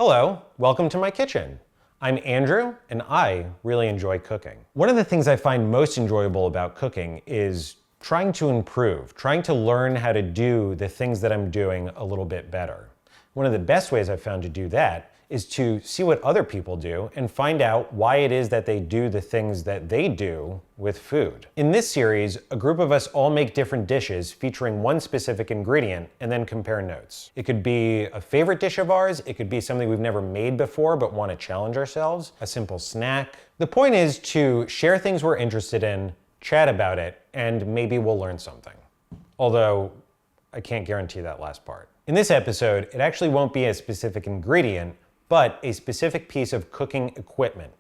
Hello, welcome to my kitchen. I'm Andrew, and I really enjoy cooking. One of the things I find most enjoyable about cooking is trying to improve, trying to learn how to do the things that I'm doing a little bit better. One of the best ways I've found to do that is to see what other people do and find out why it is that they do the things that they do with food. In this series, a group of us all make different dishes featuring one specific ingredient and then compare notes. It could be a favorite dish of ours, it could be something we've never made before but want to challenge ourselves, a simple snack. The point is to share things we're interested in, chat about it, and maybe we'll learn something. Although, I can't guarantee that last part. In this episode, it actually won't be a specific ingredient, but a specific piece of cooking equipment,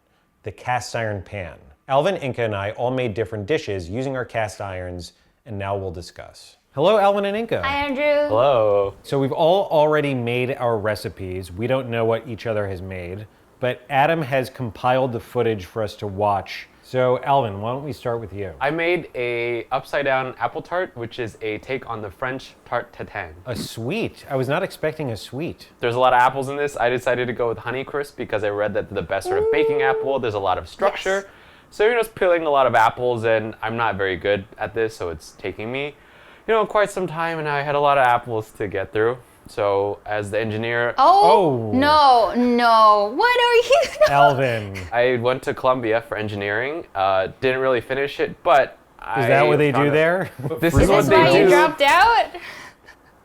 the cast iron pan. Alvin, Inga, and I all made different dishes using our cast irons, and now we'll discuss. Hello, Alvin and Inga. Hi, Andrew. Hello. So we've all already made our recipes. We don't know what each other has made, but Adam has compiled the footage for us to watch. So Alvin, why don't we start with you? I made a upside down apple tart, which is a take on the French tart tatin. A sweet. I was not expecting a sweet. There's a lot of apples in this. I decided to go with Honeycrisp because I read that they're the best sort of baking apple. There's a lot of structure. Yes. So you're just peeling a lot of apples, and I'm not very good at this, so it's taking me, quite some time, and I had a lot of apples to get through. So as the engineer, Oh, no. What are you doing? Alvin. I went to Columbia for engineering. Didn't really finish it, but Is that what they do there? This Is is what this they why you do. dropped out?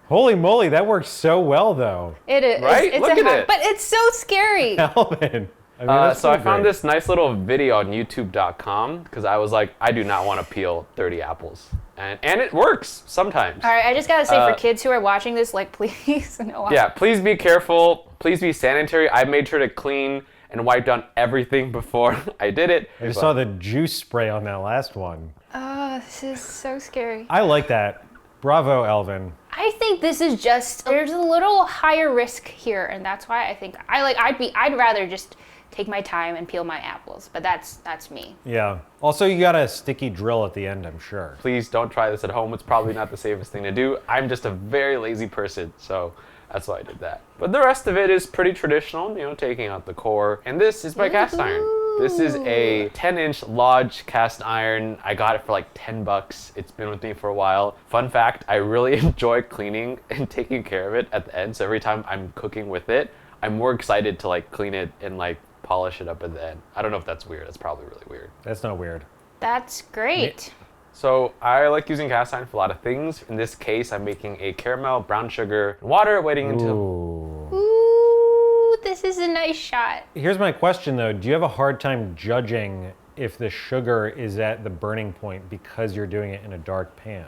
Holy moly, that works so well though. It is. Right? It's Look at it. But it's so scary. Alvin. That's So I so found great. this nice little video on youtube.com because I was like, I do not want to peel 30 apples. And it works sometimes. All right, I just gotta say for kids who are watching this, please, no. Yeah, please be careful. Please be sanitary. I made sure to clean and wipe down everything before I did it. I just saw the juice spray on that last one. Oh, this is so scary. I like that. Bravo, Alvin. I think this is there's a little higher risk here, and that's why I think I'd rather just take my time and peel my apples, but that's me. Yeah. Also, you got a sticky drill at the end, I'm sure. Please don't try this at home. It's probably not the safest thing to do. I'm just a very lazy person, so that's why I did that. But the rest of it is pretty traditional, taking out the core. And this is my cast iron. This is a 10-inch Lodge cast iron. I got it for like $10. It's been with me for a while. Fun fact, I really enjoy cleaning and taking care of it at the end. So every time I'm cooking with it, I'm more excited to clean it and polish it up at the end. I don't know if that's weird. That's probably really weird. That's not weird. That's great. So I like using cast iron for a lot of things. In this case, I'm making a caramel, brown sugar, and water waiting until... Ooh. Ooh, this is a nice shot. Here's my question though. Do you have a hard time judging if the sugar is at the burning point because you're doing it in a dark pan?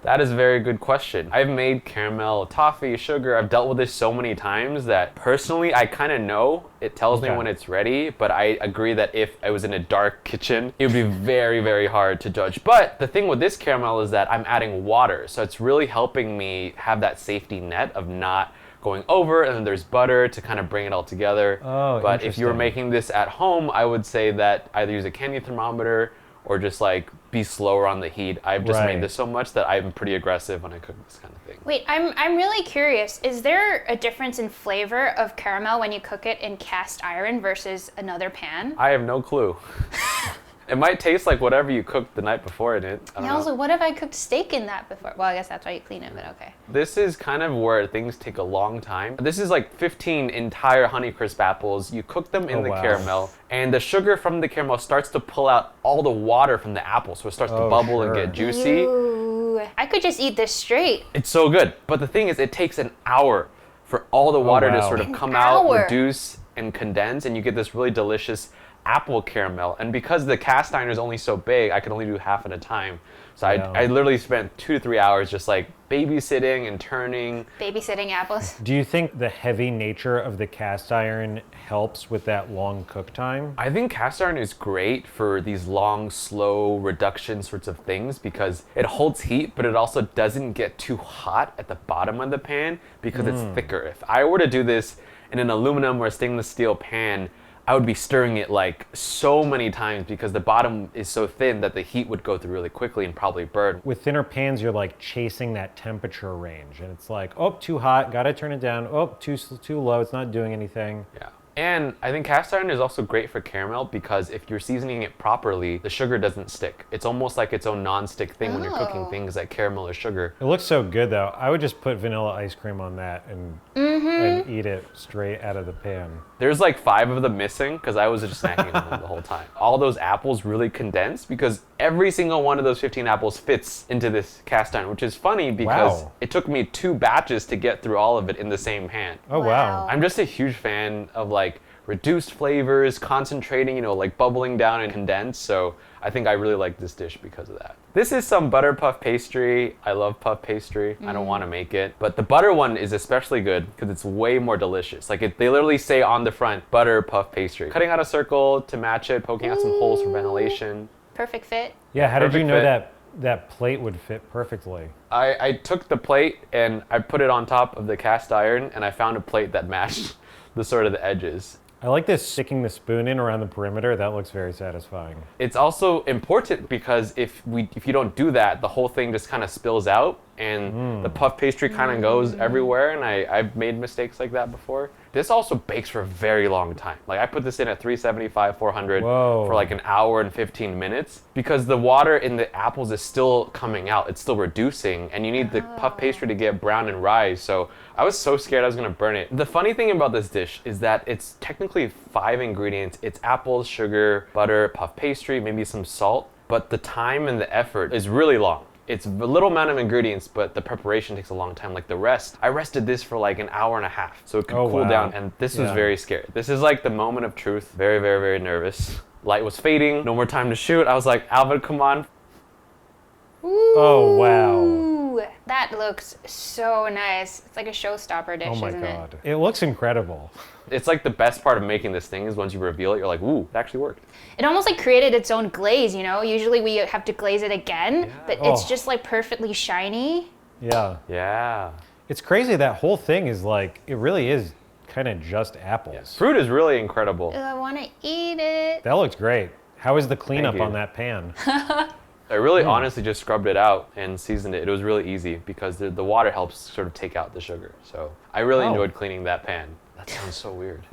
That is a very good question. I've made caramel, toffee, sugar. I've dealt with this so many times that personally I kind of know. It tells me when it's ready, but I agree that if I was in a dark kitchen, it would be very, very hard to judge. But the thing with this caramel is that I'm adding water, so it's really helping me have that safety net of not going over, and then there's butter to kind of bring it all together. Oh, but if you were interesting. making this at home, I would say that either use a candy thermometer or just be slower on the heat. I've just Right. made this so much that I'm pretty aggressive when I cook this kind of thing. Wait, I'm really curious. Is there a difference in flavor of caramel when you cook it in cast iron versus another pan? I have no clue. It might taste like whatever you cooked the night before in it. I don't Yeah, know. also, what if I cooked steak in that before? Well, I guess that's why you clean it, but okay. This is kind of where things take a long time. This is 15 entire Honeycrisp apples. You cook them in Oh, the wow. caramel, and the sugar from the caramel starts to pull out all the water from the apple, so it starts to Oh, bubble and sure. get juicy. Ooh, I could just eat this straight. It's so good. But the thing is, it takes an hour for all the water to wow. sort of An come out, hour. reduce, and condense, and you get this really delicious apple caramel. And because the cast iron is only so big, I can only do half at a time. So Yeah. I literally spent 2 to 3 hours just babysitting and turning. Babysitting apples. Do you think the heavy nature of the cast iron helps with that long cook time? I think cast iron is great for these long, slow reduction sorts of things because it holds heat, but it also doesn't get too hot at the bottom of the pan because it's thicker. If I were to do this in an aluminum or stainless steel pan, I would be stirring it like so many times because the bottom is so thin that the heat would go through really quickly and probably burn. With thinner pans, you're like chasing that temperature range, and it's like, oh, too hot, gotta turn it down. Oh, too low, it's not doing anything. Yeah. And I think cast iron is also great for caramel because if you're seasoning it properly, the sugar doesn't stick. It's almost like its own non-stick thing when you're cooking things like caramel or sugar. It looks so good though. I would just put vanilla ice cream on that and eat it straight out of the pan. There's like 5 of them missing because I was just snacking on them the whole time. All those apples really condensed because every single one of those 15 apples fits into this cast iron, which is funny because it took me 2 batches to get through all of it in the same pan. Oh wow. I'm just a huge fan of like reduced flavors, concentrating, you know, like bubbling down and condensed. So I think I really like this dish because of that. This is some butter puff pastry. I love puff pastry. I don't want to make it, but the butter one is especially good because it's way more delicious. Like they literally say on the front, butter puff pastry. Cutting out a circle to match it, poking out some holes for ventilation. Perfect fit. Yeah, how did you know Perfect fit. that plate would fit perfectly? I took the plate and I put it on top of the cast iron and I found a plate that matched the sort of the edges. I like this sticking the spoon in around the perimeter. That looks very satisfying. It's also important because if you don't do that, the whole thing just kind of spills out and the puff pastry kind of goes everywhere, and I've made mistakes like that before. This also bakes for a very long time. Like I put this in at 375, 400 for like an hour and 15 minutes because the water in the apples is still coming out. It's still reducing and you need the puff pastry to get brown and rise. So I was so scared I was gonna burn it. The funny thing about this dish is that it's technically 5 ingredients. It's apples, sugar, butter, puff pastry, maybe some salt, but the time and the effort is really long. It's a little amount of ingredients, but the preparation takes a long time. Like the rest, I rested this for like an hour and a half so it could cool down, and this was very scary. This is like the moment of truth. Very, very, very nervous. Light was fading, no more time to shoot. I was like, Alvin, come on. Ooh, oh wow. That looks so nice. It's like a showstopper dish, oh my isn't god. It looks incredible. It's like the best part of making this thing is once you reveal it, you're like, ooh, it actually worked. It almost like created its own glaze, you know? Usually we have to glaze it again, but it's just like perfectly shiny. Yeah. Yeah. It's crazy that whole thing is like, it really is kind of just apples. Yeah. Fruit is really incredible. I want to eat it. That looks great. How was the cleanup Thank you. on that pan? I really honestly just scrubbed it out and seasoned it. It was really easy because the water helps sort of take out the sugar. So I really enjoyed cleaning that pan. That sounds so weird.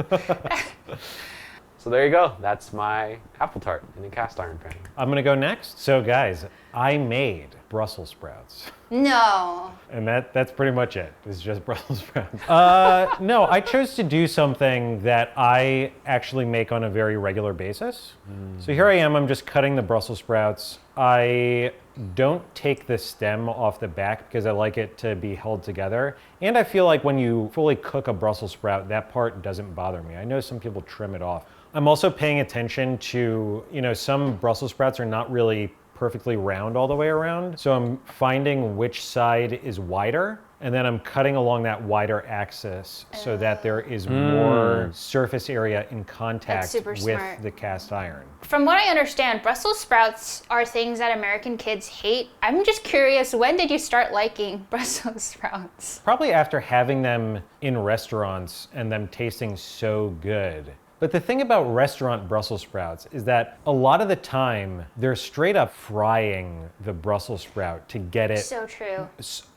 So there you go. That's my apple tart in a cast iron pan. I'm gonna go next. So guys, I made Brussels sprouts. No. And that's pretty much it. It's just Brussels sprouts. No, I chose to do something that I actually make on a very regular basis. So here I am, I'm just cutting the Brussels sprouts. I don't take the stem off the back because I like it to be held together. And I feel like when you fully cook a Brussels sprout, that part doesn't bother me. I know some people trim it off. I'm also paying attention to, you know, some Brussels sprouts are not really perfectly round all the way around. So I'm finding which side is wider, and then I'm cutting along that wider axis so that there is more surface area in contact with smart. the cast iron. From what I understand, Brussels sprouts are things that American kids hate. I'm just curious, when did you start liking Brussels sprouts? Probably after having them in restaurants and them tasting so good. But the thing about restaurant Brussels sprouts is that a lot of the time they're straight up frying the Brussels sprout to get it So true.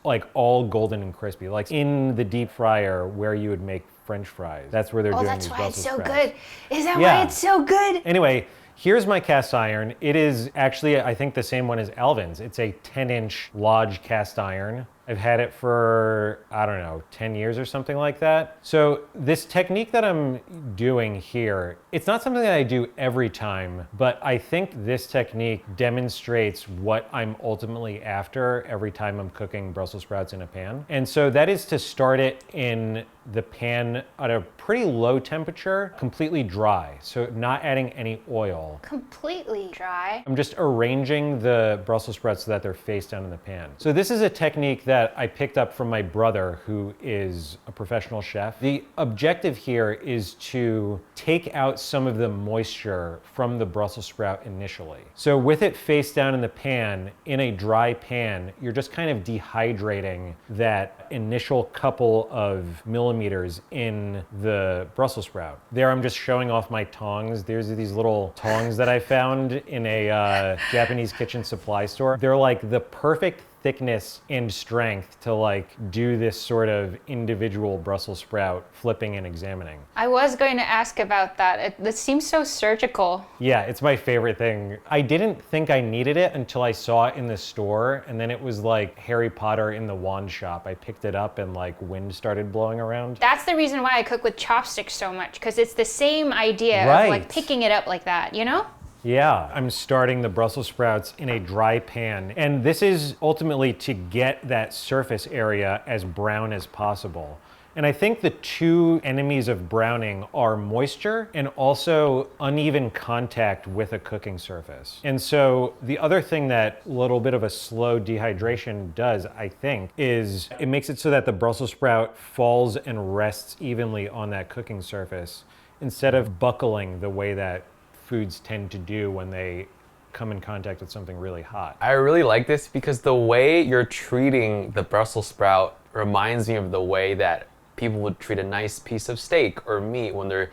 like all golden and crispy, like in the deep fryer where you would make French fries. That's where they're doing That's these why Brussels it's so sprouts. good. Is that why it's so good? Anyway, here's my cast iron. It is actually, I think, the same one as Alvin's. It's a 10-inch Lodge cast iron. I've had it for, I don't know, 10 years or something like that. So this technique that I'm doing here, it's not something that I do every time, but I think this technique demonstrates what I'm ultimately after every time I'm cooking Brussels sprouts in a pan. And so that is to start it in the pan at a pretty low temperature, completely dry, so not adding any oil. Completely dry. I'm just arranging the Brussels sprouts so that they're face down in the pan. So this is a technique that that I picked up from my brother, who is a professional chef. The objective here is to take out some of the moisture from the Brussels sprout initially. So with it face down in the pan, in a dry pan, you're just kind of dehydrating that initial couple of millimeters in the Brussels sprout. There I'm just showing off my tongs. There's these little tongs that I found in a Japanese kitchen supply store. They're like the perfect thickness and strength to like do this sort of individual Brussels sprout flipping and examining. I was going to ask about that. It seems so surgical. Yeah, it's my favorite thing. I didn't think I needed it until I saw it in the store, and then it was like Harry Potter in the wand shop. I picked it up and like wind started blowing around. That's the reason why I cook with chopsticks so much, because it's the same idea Right. of like picking it up like that, you know? Yeah, I'm starting the Brussels sprouts in a dry pan, and this is ultimately to get that surface area as brown as possible. And I think the two enemies of browning are moisture and also uneven contact with a cooking surface. And so the other thing that a little bit of a slow dehydration does, I think, is it makes it so that the Brussels sprout falls and rests evenly on that cooking surface instead of buckling the way that foods tend to do when they come in contact with something really hot. I really like this because the way you're treating the Brussels sprout reminds me of the way that people would treat a nice piece of steak or meat when they're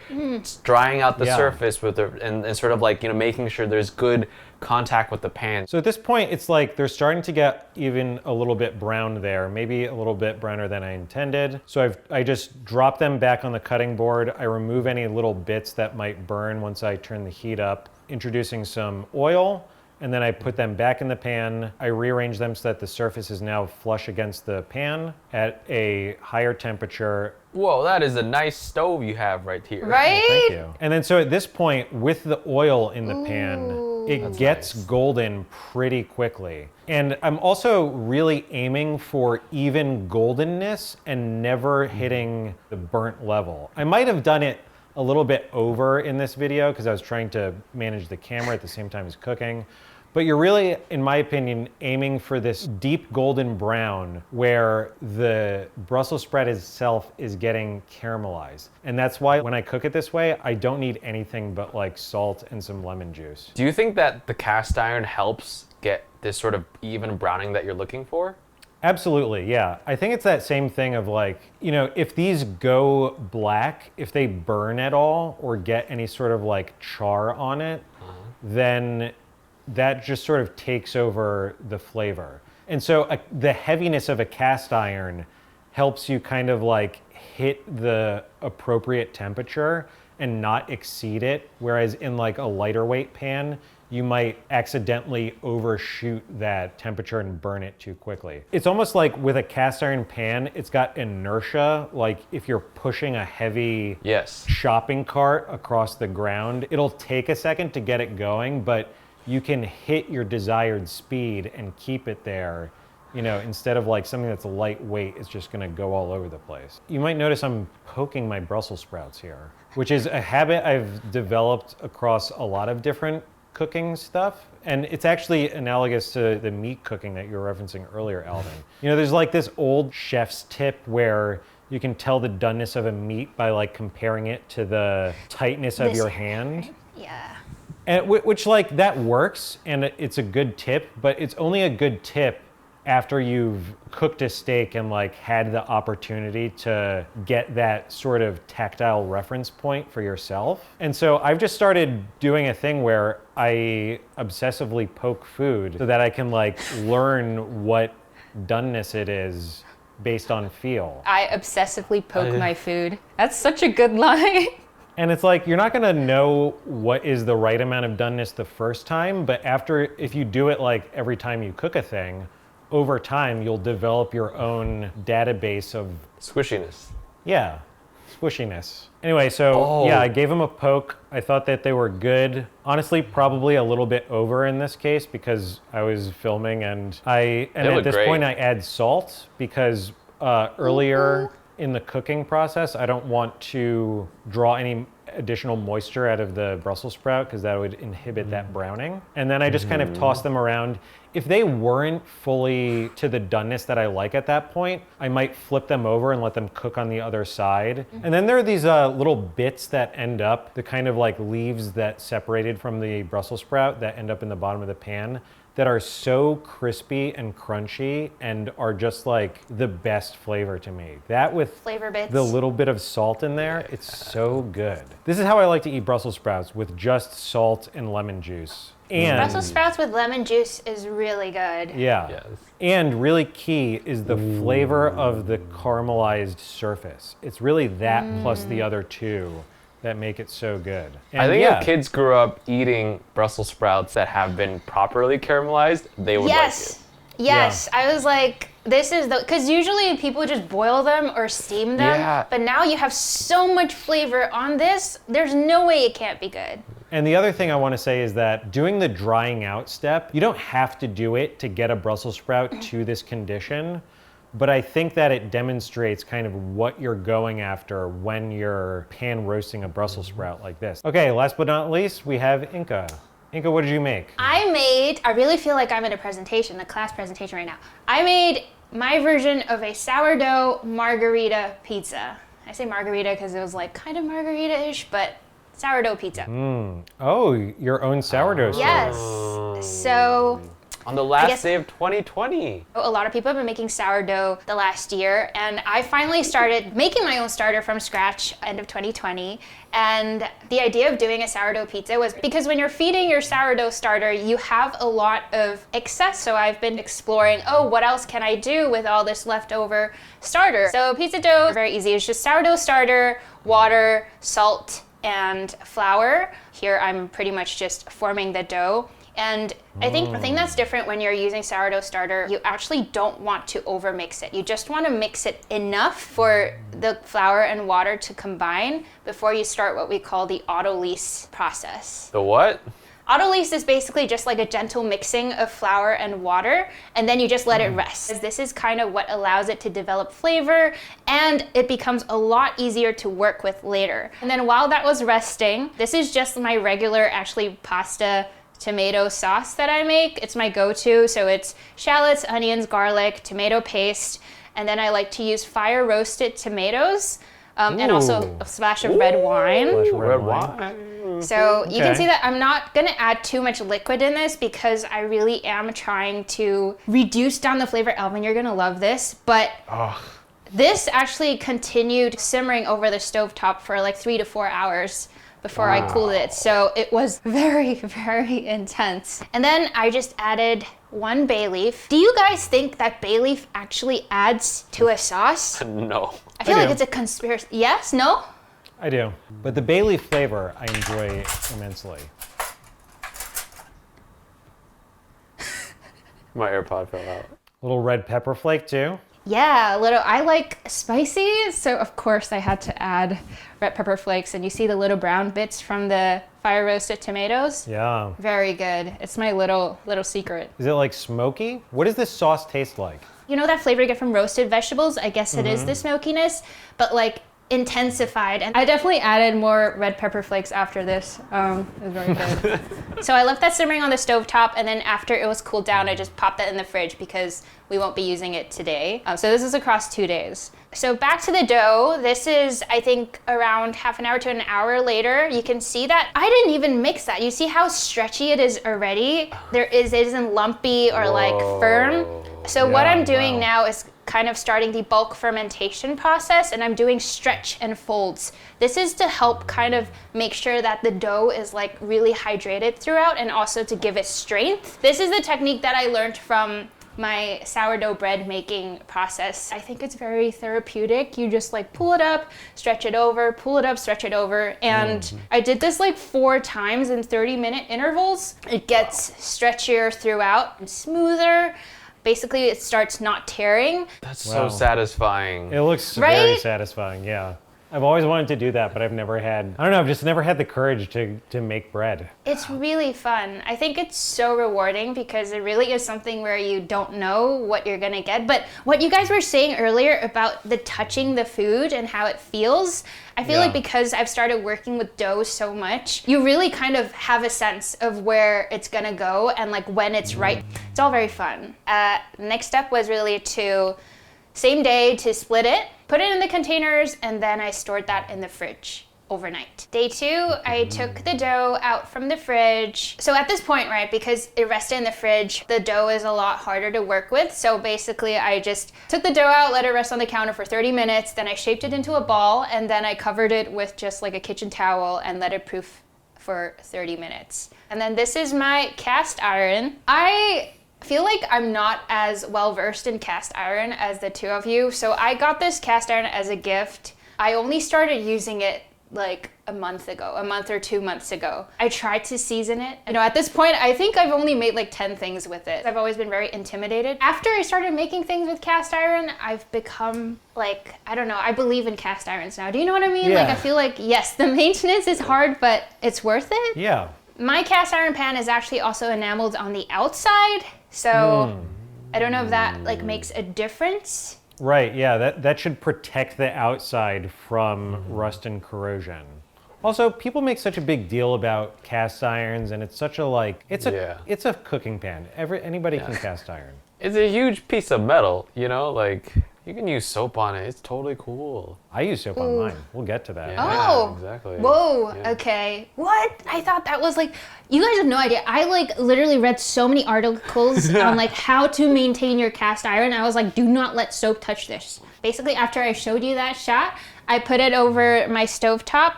drying out the surface with and sort of like, you know, making sure there's good contact with the pan. So at this point, it's like they're starting to get even a little bit brown there, maybe a little bit browner than I intended. So I just drop them back on the cutting board. I remove any little bits that might burn once I turn the heat up, introducing some oil, and then I put them back in the pan. I rearrange them so that the surface is now flush against the pan at a higher temperature. Whoa, that is a nice stove you have right here. Right? Thank you. And then so at this point, with the oil in the pan, it gets golden pretty quickly. And I'm also really aiming for even goldenness and never hitting the burnt level. I might have done it a little bit over in this video because I was trying to manage the camera at the same time as cooking. But you're really, in my opinion, aiming for this deep golden brown where the Brussels sprout itself is getting caramelized. And that's why when I cook it this way, I don't need anything but like salt and some lemon juice. Do you think that the cast iron helps get this sort of even browning that you're looking for? Absolutely, yeah. I think it's that same thing of like, you know, if these go black, if they burn at all or get any sort of like char on it, then that just sort of takes over the flavor. And so the heaviness of a cast iron helps you kind of like hit the appropriate temperature and not exceed it. Whereas in like a lighter weight pan, you might accidentally overshoot that temperature and burn it too quickly. It's almost like with a cast iron pan, it's got inertia. Like if you're pushing a heavy shopping cart across the ground, it'll take a second to get it going, but you can hit your desired speed and keep it there, you know, instead of like something that's lightweight, it's just gonna go all over the place. You might notice I'm poking my Brussels sprouts here, which is a habit I've developed across a lot of different cooking stuff. And it's actually analogous to the meat cooking that you were referencing earlier, Alvin. You know, there's like this old chef's tip where you can tell the doneness of a meat by like comparing it to the tightness of your hand. Yeah. And which like that works and it's a good tip, but it's only a good tip after you've cooked a steak and like had the opportunity to get that sort of tactile reference point for yourself. And so I've just started doing a thing where I obsessively poke food so that I can like learn what doneness it is based on feel. I obsessively poke my food. That's such a good line. And it's like, you're not gonna know what is the right amount of doneness the first time, but if you do it like every time you cook a thing, over time, you'll develop your own database of squishiness. Yeah, squishiness. Anyway, so yeah, I gave them a poke. I thought that they were good. Honestly, probably a little bit over in this case because I was filming and at this point I add salt because earlier in the cooking process, I don't want to draw any additional moisture out of the Brussels sprout because that would inhibit that browning. And then I just kind of toss them around. If they weren't fully to the doneness that I like at that point, I might flip them over and let them cook on the other side. And then there are these little bits that end up, the kind of like leaves that separated from the Brussels sprout that end up in the bottom of the pan, that are so crispy and crunchy and are just like the best flavor to me. That with Flavor bits. the little bit of salt in there, it's so good. This is how I like to eat Brussels sprouts, with just salt and lemon juice. And Brussels sprouts with lemon juice is really good. yeah. Yes. And really key is the flavor of the caramelized surface. It's really that plus the other two that make it so good. And I think yeah, if kids grew up eating Brussels sprouts that have been properly caramelized, they would Yes. Yes. I was like, this is the, because usually people just boil them or steam them. Yeah. But now you have so much flavor on this, there's no way it can't be good. and the other thing I want to say is that doing the drying out step, you don't have to do it to get a Brussels sprout to this condition, but I think that it demonstrates kind of what you're going after when you're pan roasting a Brussels sprout like this. Okay, last but not least, we have Inga. Inga, what did you make? I really feel like I'm in a presentation, a class presentation right now. I made my version of a sourdough margarita pizza. I say margarita because it was like kind of margarita-ish, but sourdough pizza. Oh, your own sourdough starter. Yes. So On the guess- last day of 2020. a lot of people have been making sourdough the last year, and I finally started making my own starter from scratch end of 2020. And the idea of doing a sourdough pizza was because when you're feeding your sourdough starter, you have a lot of excess. So I've been exploring, oh, what else can I do with all this leftover starter? So pizza dough is very easy. It's just sourdough starter, water, salt, and flour. Here I'm pretty much just forming the dough. And I think the thing that's different when you're using sourdough starter, you actually don't want to overmix it. You just want to mix it enough for the flour and water to combine before you start what we call the autolyse process. The what? Autolyse is basically just like a gentle mixing of flour and water, and then you just let it rest. This is kind of what allows it to develop flavor, and it becomes a lot easier to work with later. And then while that was resting, this is just my regular, actually, pasta tomato sauce that I make. It's my go-to, so it's shallots, onions, garlic, tomato paste, and then I like to use fire roasted tomatoes, and also a splash of red wine. Flash of Red wine. So you can Okay. see that I'm not gonna add too much liquid in this because I really am trying to reduce down the flavor. Alvin, you're gonna love this, but this actually continued simmering over the stovetop for like 3 to 4 hours before I cooled it. So it was very, very intense. And then I just added 1 bay leaf. Do you guys think that bay leaf actually adds to a sauce? No. I feel I like do. it's a conspiracy. Yes? No? I do. But the bay leaf flavor, I enjoy immensely. My AirPod fell out. Little red pepper flake too. Yeah, a little. I like spicy, so of course I had to add red pepper flakes. And you see the little brown bits from the fire roasted tomatoes? Yeah. Very good. It's my little secret. Is it like smoky? What does this sauce taste like? You know that flavor you get from roasted vegetables? I guess it is the smokiness, but like intensified. And I definitely added more red pepper flakes after this. It was very good. So I left that simmering on the stovetop, and then after it was cooled down, I just popped that in the fridge because we won't be using it today. So this is across 2 days. So back to the dough. This is, I think, around half an hour to an hour later. You can see that I didn't even mix that. You see how stretchy it is already? It isn't lumpy or like firm. So what Yeah, I'm doing wow. now is kind of starting the bulk fermentation process, and I'm doing stretch and folds. This is to help kind of make sure that the dough is like really hydrated throughout, and also to give it strength. This is the technique that I learned from my sourdough bread making process. I think it's very therapeutic. You just like pull it up, stretch it over, pull it up, stretch it over. And I did this like 4 times in 30-minute intervals. It gets stretchier throughout and smoother. Basically, it starts not tearing. That's Wow. so satisfying. It looks very Right? satisfying, yeah. I've always wanted to do that, but I've never had, I don't know, I've just never had the courage to make bread. It's really fun. I think it's so rewarding because it really is something where you don't know what you're gonna get. But what you guys were saying earlier about the touching the food and how it feels, I feel like because I've started working with dough so much, you really kind of have a sense of where it's gonna go and like when it's right. It's all very fun. Next step was really to, same day, to split it, put it in the containers, and then I stored that in the fridge overnight. Day 2, I took the dough out from the fridge. So at this point, right, because it rested in the fridge, the dough is a lot harder to work with. So basically I just took the dough out, let it rest on the counter for 30 minutes, then I shaped it into a ball, and then I covered it with just like a kitchen towel and let it proof for 30 minutes. And then this is my cast iron. I feel like I'm not as well versed in cast iron as the two of you. So I got this cast iron as a gift. I only started using it like a month or 2 months ago. I tried to season it. You know, at this point, I think I've only made like 10 things with it. I've always been very intimidated. After I started making things with cast iron, I've become like, I don't know, I believe in cast irons now. Do you know what I mean? Yeah. Like, I feel like, yes, the maintenance is hard, but it's worth it. Yeah. My cast iron pan is actually also enameled on the outside, so I don't know if that like makes a difference. Right, yeah, that should protect the outside from rust and corrosion. Also, people make such a big deal about cast irons, and it's such a like, it's a cooking pan. Anybody can cast iron. It's a huge piece of metal, you know, like you can use soap on it. It's totally cool. I use soap on mine. We'll get to that. Yeah, Oh, exactly. Whoa, Yeah. okay. What? I thought that was like, you guys have no idea. I like literally read so many articles on like how to maintain your cast iron. I was like, do not let soap touch this. Basically, after I showed you that shot, I put it over my stovetop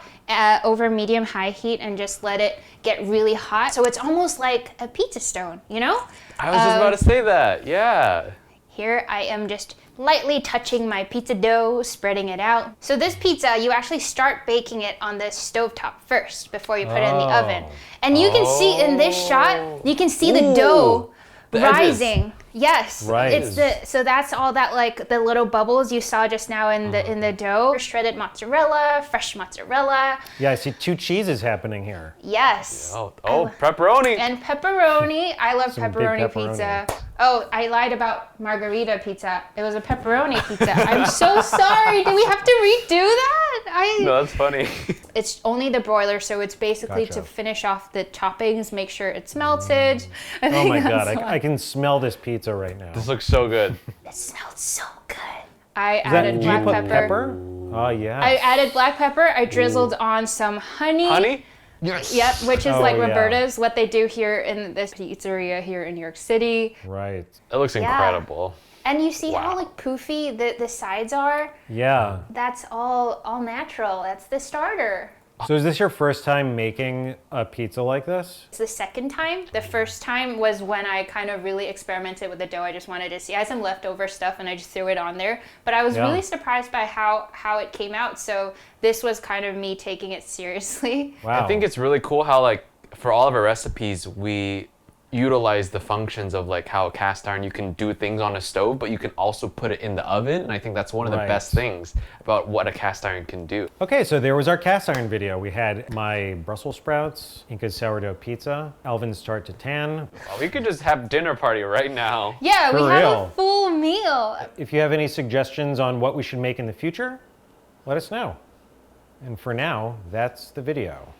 over medium-high heat and just let it get really hot. So it's almost like a pizza stone, you know? I was just about to say that, yeah. Here I am just lightly touching my pizza dough, spreading it out. So this pizza, you actually start baking it on the stovetop first before you put it in the oven. And you can see in this shot, you can see the dough the edges. rising. Yes, Right. so that's all that like the little bubbles you saw just now in the dough. Shredded mozzarella, fresh mozzarella. Yeah, I see 2 cheeses happening here. Yes. Oh, pepperoni. And pepperoni. I love Some big pepperoni pepperoni. pizza. Oh, I lied about margarita pizza. It was a pepperoni pizza. I'm so sorry. Do we have to redo that? No, that's funny. It's only the broiler, so it's basically Gotcha. to finish off the toppings, make sure it's melted. I Oh think my that's god, why. I can smell this pizza right now. This looks so good. It smells so good. I Is that, added do you black put pepper. pepper? Oh yeah. I added black pepper. I drizzled on some honey. Honey? Yes. Yep, which is Oh, like yeah. Roberta's, what they do here in this pizzeria here in New York City. Right. It looks incredible. And you see how Wow. like poofy the sides are? Yeah. That's all natural. That's the starter. So is this your first time making a pizza like this? It's the second time. The first time was when I kind of really experimented with the dough. I just wanted to see. I had some leftover stuff and I just threw it on there. But I was Yeah. really surprised by how it came out. So this was kind of me taking it seriously. Wow. I think it's really cool how like for all of our recipes we utilize the functions of like how a cast iron you can do things on a stove, but you can also put it in the oven, and I think that's one of the Right. best things about what a cast iron can do. Okay, so there was our cast iron video. We had my Brussels sprouts, Inga's sourdough pizza, Alvin's Tart to tan. Well, we could just have dinner party right now. Yeah, we For have real. a full meal. If you have any suggestions on what we should make in the future, let us know. And for now, that's the video.